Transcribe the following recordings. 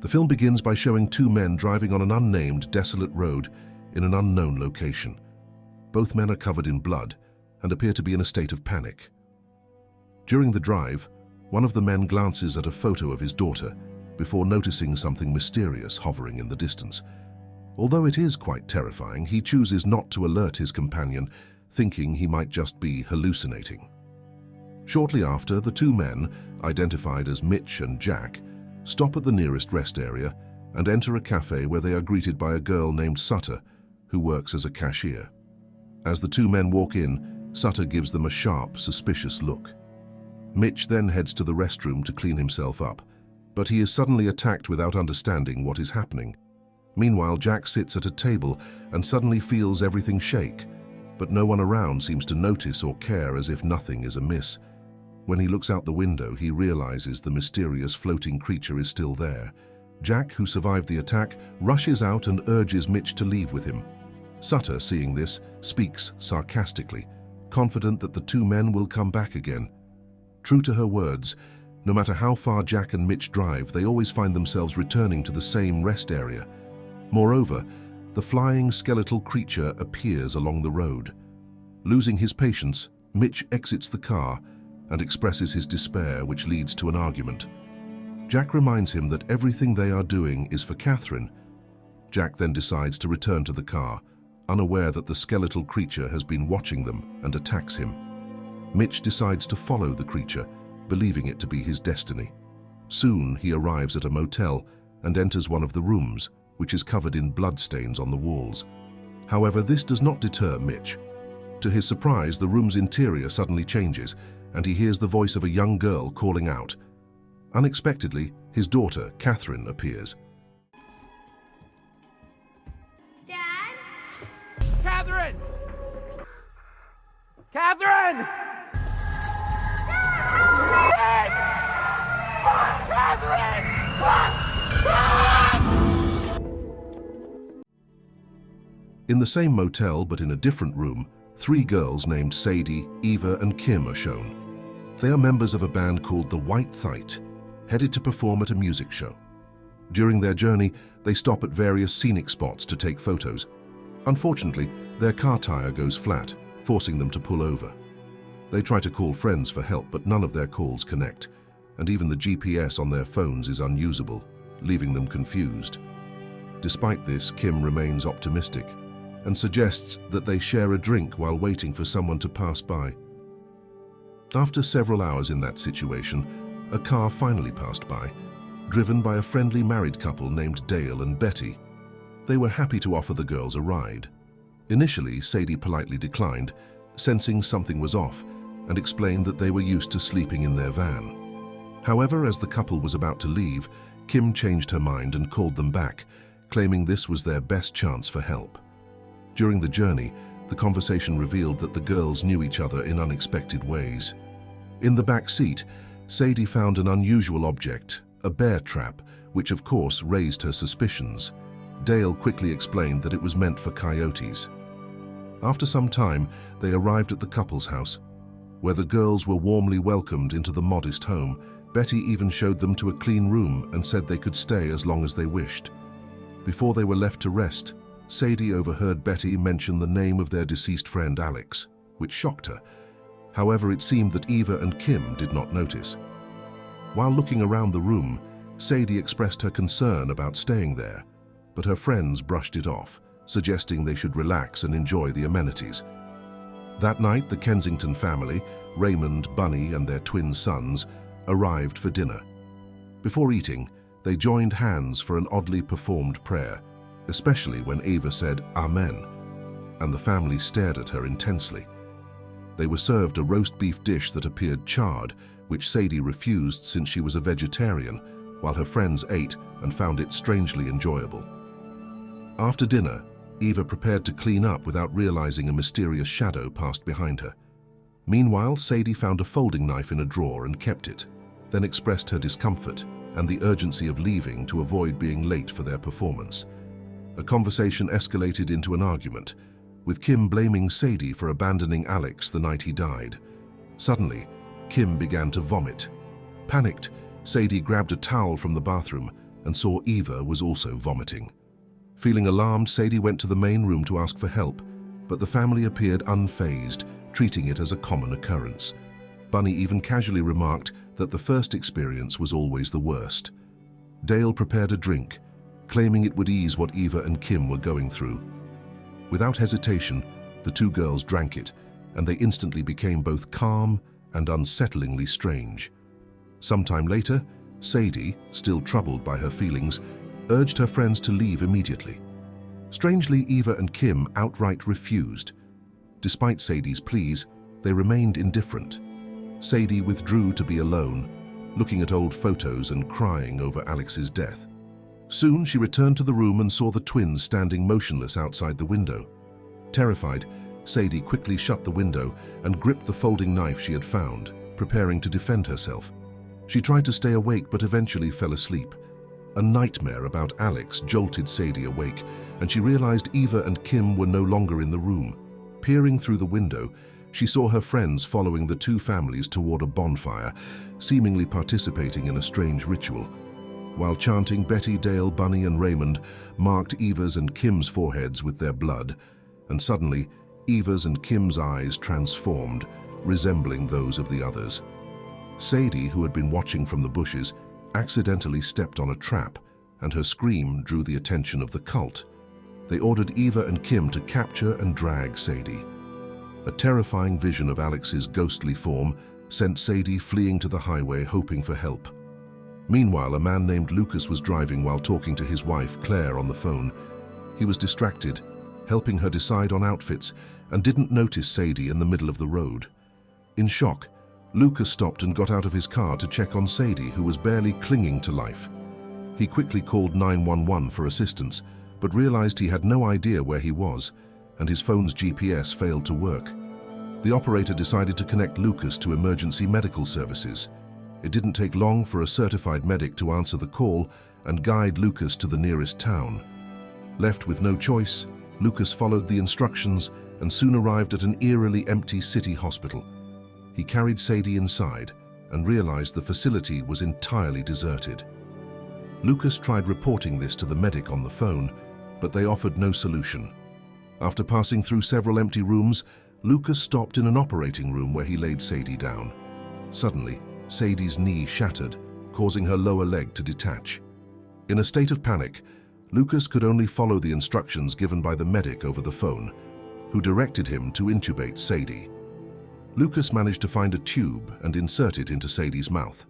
The film begins by showing two men driving on an unnamed, desolate road in an unknown location. Both men are covered in blood and appear to be in a state of panic. During the drive, one of the men glances at a photo of his daughter before noticing something mysterious hovering in the distance. Although it is quite terrifying, he chooses not to alert his companion, thinking he might just be hallucinating. Shortly after, the two men, identified as Mitch and Jack, stop at the nearest rest area and enter a cafe where they are greeted by a girl named Sutter, who works as a cashier. As the two men walk in, Sutter gives them a sharp, suspicious look. Mitch then heads to the restroom to clean himself up, but he is suddenly attacked without understanding what is happening. Meanwhile, Jack sits at a table and suddenly feels everything shake, but no one around seems to notice or care, as if nothing is amiss. When he looks out the window, he realizes the mysterious floating creature is still there. Jack, who survived the attack, rushes out and urges Mitch to leave with him. Sutter, seeing this, speaks sarcastically, confident that the two men will come back again. True to her words, no matter how far Jack and Mitch drive, they always find themselves returning to the same rest area. Moreover, the flying skeletal creature appears along the road. Losing his patience, Mitch exits the car and expresses his despair, which leads to an argument. Jack reminds him that everything they are doing is for Catherine. Jack then decides to return to the car, unaware that the skeletal creature has been watching them and attacks him. Mitch decides to follow the creature, believing it to be his destiny. Soon he arrives at a motel and enters one of the rooms, which is covered in bloodstains on the walls. However, this does not deter Mitch. To his surprise, the room's interior suddenly changes, and he hears the voice of a young girl calling out. Unexpectedly, his daughter, Catherine, appears. Dad? Catherine! Catherine! In the same motel, but in a different room, three girls named Sadie, Eva, and Kim are shown. They are members of a band called the White Thite, headed to perform at a music show. During their journey, they stop at various scenic spots to take photos. Unfortunately, their car tire goes flat, forcing them to pull over. They try to call friends for help, but none of their calls connect, and even the GPS on their phones is unusable, leaving them confused. Despite this, Kim remains optimistic and suggests that they share a drink while waiting for someone to pass by. After several hours in that situation, a car finally passed by, driven by a friendly married couple named Dale and Betty. They were happy to offer the girls a ride. Initially, Sadie politely declined, sensing something was off, and explained that they were used to sleeping in their van. However, as the couple was about to leave, Kim changed her mind and called them back, claiming this was their best chance for help. During the journey, the conversation revealed that the girls knew each other in unexpected ways. In the back seat, Sadie found an unusual object, a bear trap, which of course raised her suspicions. Dale quickly explained that it was meant for coyotes. After some time, they arrived at the couple's house, where the girls were warmly welcomed into the modest home. Betty even showed them to a clean room and said they could stay as long as they wished. Before they were left to rest, Sadie overheard Betty mention the name of their deceased friend Alex, which shocked her. However, it seemed that Eva and Kim did not notice. While looking around the room, Sadie expressed her concern about staying there, but her friends brushed it off, suggesting they should relax and enjoy the amenities. That night, the Kensington family, Raymond, Bunny, and their twin sons, arrived for dinner. Before eating, they joined hands for an oddly performed prayer, especially when Eva said Amen, and the family stared at her intensely. They were served a roast beef dish that appeared charred, which Sadie refused since she was a vegetarian, while her friends ate and found it strangely enjoyable. After dinner, Eva prepared to clean up without realizing a mysterious shadow passed behind her. Meanwhile, Sadie found a folding knife in a drawer and kept it, then expressed her discomfort and the urgency of leaving to avoid being late for their performance. A conversation escalated into an argument, with Kim blaming Sadie for abandoning Alex the night he died. Suddenly, Kim began to vomit. Panicked, Sadie grabbed a towel from the bathroom and saw Eva was also vomiting. Feeling alarmed, Sadie went to the main room to ask for help, but the family appeared unfazed, treating it as a common occurrence. Bunny even casually remarked that the first experience was always the worst. Dale prepared a drink, claiming it would ease what Eva and Kim were going through. Without hesitation, the two girls drank it, and they instantly became both calm and unsettlingly strange. Sometime later, Sadie, still troubled by her feelings, urged her friends to leave immediately. Strangely, Eva and Kim outright refused. Despite Sadie's pleas, they remained indifferent. Sadie withdrew to be alone, looking at old photos and crying over Alex's death. Soon she returned to the room and saw the twins standing motionless outside the window. Terrified, Sadie quickly shut the window and gripped the folding knife she had found, preparing to defend herself. She tried to stay awake but eventually fell asleep. A nightmare about Alex jolted Sadie awake, and she realized Eva and Kim were no longer in the room. Peering through the window, she saw her friends following the two families toward a bonfire, seemingly participating in a strange ritual. While chanting, Betty, Dale, Bunny, and Raymond marked Eva's and Kim's foreheads with their blood, and suddenly, Eva's and Kim's eyes transformed, resembling those of the others. Sadie, who had been watching from the bushes, accidentally stepped on a trap, and her scream drew the attention of the cult. They ordered Eva and Kim to capture and drag Sadie. A terrifying vision of Alex's ghostly form sent Sadie fleeing to the highway, hoping for help. Meanwhile, a man named Lucas was driving while talking to his wife, Claire, on the phone. He was distracted, helping her decide on outfits, and didn't notice Sadie in the middle of the road. In shock, Lucas stopped and got out of his car to check on Sadie, who was barely clinging to life. He quickly called 911 for assistance, but realized he had no idea where he was, and his phone's GPS failed to work. The operator decided to connect Lucas to emergency medical services. It didn't take long for a certified medic to answer the call and guide Lucas to the nearest town. Left with no choice, Lucas followed the instructions and soon arrived at an eerily empty city hospital. He carried Sadie inside and realized the facility was entirely deserted. Lucas tried reporting this to the medic on the phone, but they offered no solution. After passing through several empty rooms, Lucas stopped in an operating room where he laid Sadie down. Suddenly, Sadie's knee shattered, causing her lower leg to detach. In a state of panic, Lucas could only follow the instructions given by the medic over the phone, who directed him to intubate Sadie. Lucas managed to find a tube and insert it into Sadie's mouth.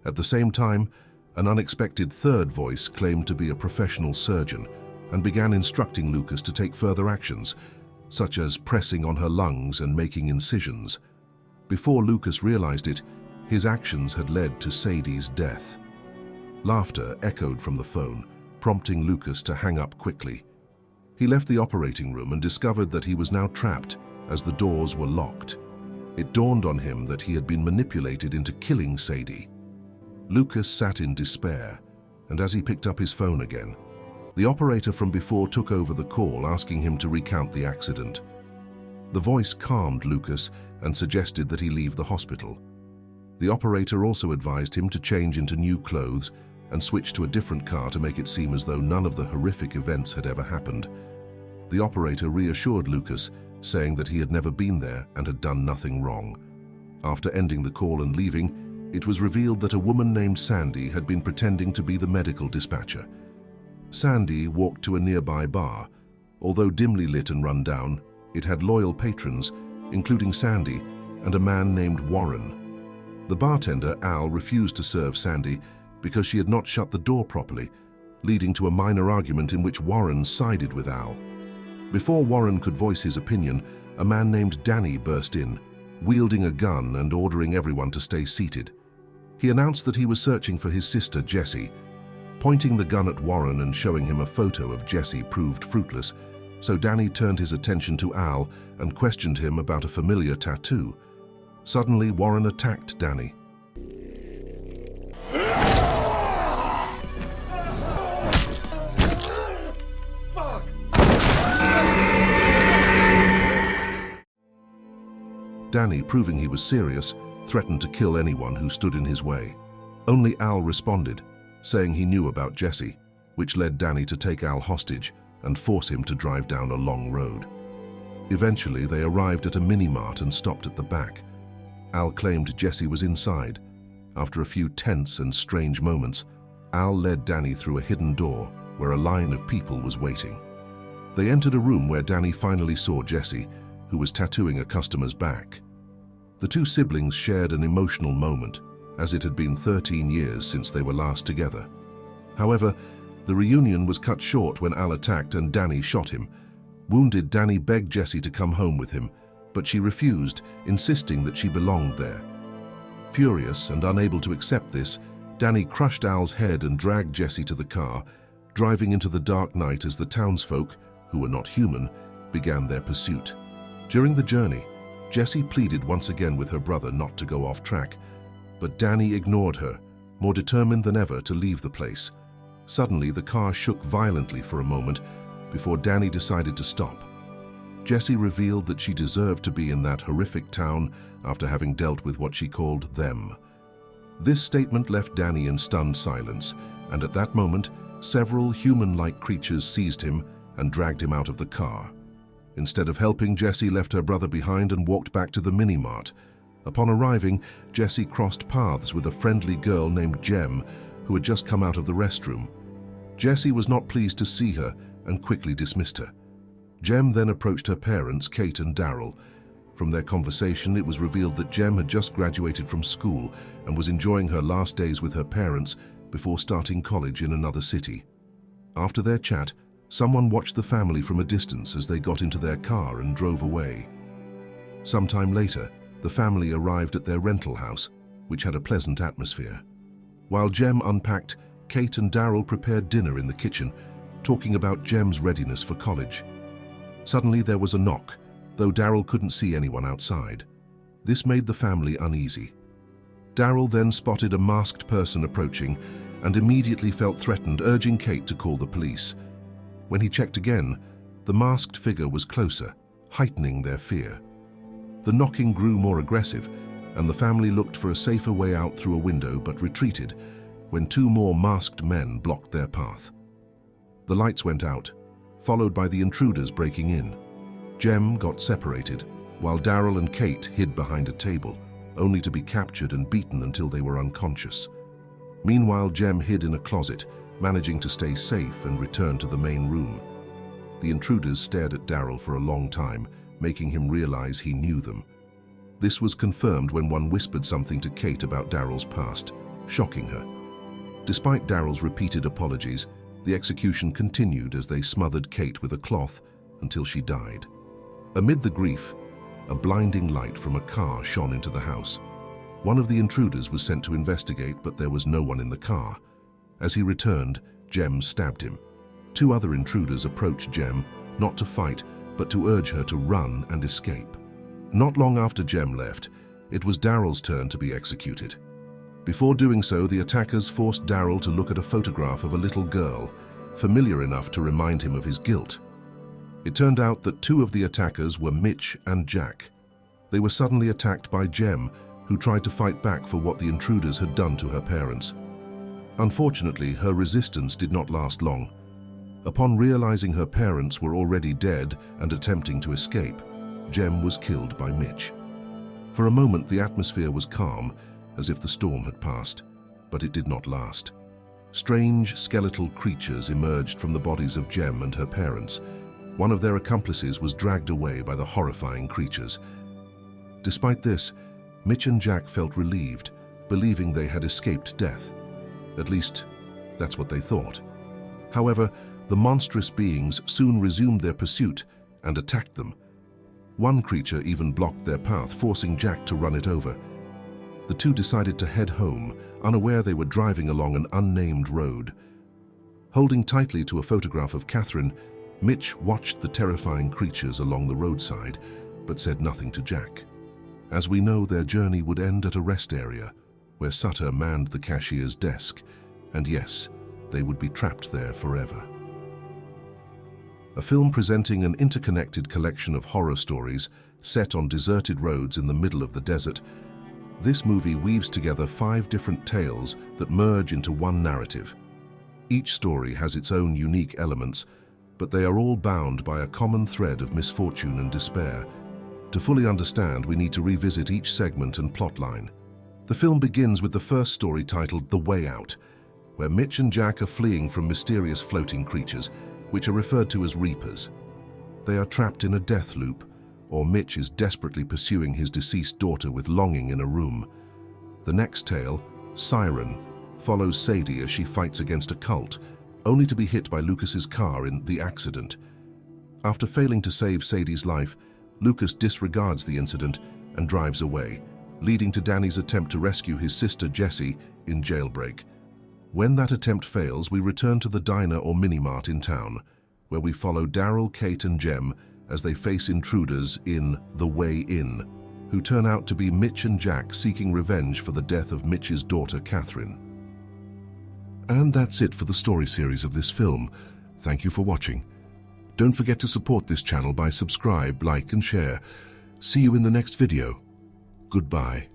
At the same time, an unexpected third voice claimed to be a professional surgeon and began instructing Lucas to take further actions, such as pressing on her lungs and making incisions. Before Lucas realized it, his actions had led to Sadie's death. Laughter echoed from the phone, prompting Lucas to hang up quickly. He left the operating room and discovered that he was now trapped as the doors were locked. It dawned on him that he had been manipulated into killing Sadie. Lucas sat in despair, and as he picked up his phone again, the operator from before took over the call, asking him to recount the accident. The voice calmed Lucas and suggested that he leave the hospital. The operator also advised him to change into new clothes and switch to a different car to make it seem as though none of the horrific events had ever happened. The operator reassured Lucas, saying that he had never been there and had done nothing wrong. After ending the call and leaving, it was revealed that a woman named Sandy had been pretending to be the medical dispatcher. Sandy walked to a nearby bar. Although dimly lit and run down, it had loyal patrons, including Sandy and a man named Warren. The bartender, Al, refused to serve Sandy because she had not shut the door properly, leading to a minor argument in which Warren sided with Al. Before Warren could voice his opinion, a man named Danny burst in, wielding a gun and ordering everyone to stay seated. He announced that he was searching for his sister, Jessie. Pointing the gun at Warren and showing him a photo of Jessie proved fruitless, so Danny turned his attention to Al and questioned him about a familiar tattoo. Suddenly, Warren attacked Danny. Danny, proving he was serious, threatened to kill anyone who stood in his way. Only Al responded, saying he knew about Jesse, which led Danny to take Al hostage and force him to drive down a long road. Eventually, they arrived at a mini-mart and stopped at the back. Al claimed Jesse was inside. After a few tense and strange moments, Al led Danny through a hidden door where a line of people was waiting. They entered a room where Danny finally saw Jesse, who was tattooing a customer's back. The two siblings shared an emotional moment, as it had been 13 years since they were last together. However, the reunion was cut short when Al attacked and Danny shot him. Wounded, Danny begged Jesse to come home with him, but she refused, insisting that she belonged there. Furious and unable to accept this, Danny crushed Al's head and dragged Jesse to the car, driving into the dark night as the townsfolk, who were not human, began their pursuit. During the journey, Jesse pleaded once again with her brother not to go off track, but Danny ignored her, more determined than ever to leave the place. Suddenly, the car shook violently for a moment before Danny decided to stop. Jesse revealed that she deserved to be in that horrific town after having dealt with what she called them. This statement left Danny in stunned silence, and at that moment, several human-like creatures seized him and dragged him out of the car. Instead of helping, Jesse left her brother behind and walked back to the mini-mart. Upon arriving, Jesse crossed paths with a friendly girl named Jem, who had just come out of the restroom. Jesse was not pleased to see her and quickly dismissed her. Jem then approached her parents, Kate and Daryl. From their conversation, it was revealed that Jem had just graduated from school and was enjoying her last days with her parents before starting college in another city. After their chat, someone watched the family from a distance as they got into their car and drove away. Sometime later, the family arrived at their rental house, which had a pleasant atmosphere. While Jem unpacked, Kate and Daryl prepared dinner in the kitchen, talking about Jem's readiness for college. Suddenly there was a knock, though Daryl couldn't see anyone outside. This made the family uneasy. Daryl then spotted a masked person approaching and immediately felt threatened, urging Kate to call the police. When he checked again, the masked figure was closer, heightening their fear. The knocking grew more aggressive, and the family looked for a safer way out through a window but retreated when two more masked men blocked their path. The lights went out, followed by the intruders breaking in. Jem got separated, while Daryl and Kate hid behind a table, only to be captured and beaten until they were unconscious. Meanwhile, Jem hid in a closet, managing to stay safe and return to the main room. The intruders stared at Daryl for a long time, making him realize he knew them. This was confirmed when one whispered something to Kate about Daryl's past, shocking her. Despite Daryl's repeated apologies, the execution continued as they smothered Kate with a cloth until she died. Amid the grief, a blinding light from a car shone into the house. One of the intruders was sent to investigate, but there was no one in the car. As he returned, Jem stabbed him. Two other intruders approached Jem, not to fight, but to urge her to run and escape. Not long after Jem left, it was Daryl's turn to be executed. Before doing so, the attackers forced Daryl to look at a photograph of a little girl, familiar enough to remind him of his guilt. It turned out that two of the attackers were Mitch and Jack. They were suddenly attacked by Jem, who tried to fight back for what the intruders had done to her parents. Unfortunately, her resistance did not last long. Upon realizing her parents were already dead and attempting to escape, Jem was killed by Mitch. For a moment, the atmosphere was calm, as if the storm had passed, but it did not last. Strange skeletal creatures emerged from the bodies of Jem and her parents. One of their accomplices was dragged away by the horrifying creatures. Despite this, Mitch and Jack felt relieved, believing they had escaped death. At least, that's what they thought. However, the monstrous beings soon resumed their pursuit and attacked them. One creature even blocked their path, forcing Jack to run it over. The two decided to head home, unaware they were driving along an unnamed road. Holding tightly to a photograph of Catherine, Mitch watched the terrifying creatures along the roadside, but said nothing to Jack. As we know, their journey would end at a rest area, where Sutter manned the cashier's desk, and yes, they would be trapped there forever. A film presenting an interconnected collection of horror stories set on deserted roads in the middle of the desert, This movie weaves together 5 different tales that merge into one narrative. Each story has its own unique elements, but they are all bound by a common thread of misfortune and despair. To fully understand, we need to revisit each segment and plotline. The film begins with the first story titled The Way Out, where Mitch and Jack are fleeing from mysterious floating creatures, which are referred to as Reapers. They are trapped in a death loop, or Mitch is desperately pursuing his deceased daughter with longing in a room. The next tale, Siren, follows Sadie as she fights against a cult, only to be hit by Lucas's car in The Accident. After failing to save Sadie's life, Lucas disregards the incident and drives away, leading to Danny's attempt to rescue his sister Jessie in Jailbreak. When that attempt fails, we return to the diner or mini-mart in town, where we follow Daryl, Kate, and Jem as they face intruders in The Way In, who turn out to be Mitch and Jack seeking revenge for the death of Mitch's daughter, Catherine. And that's it for the story series of this film. Thank you for watching. Don't forget to support this channel by subscribe, like, and share. See you in the next video. Goodbye.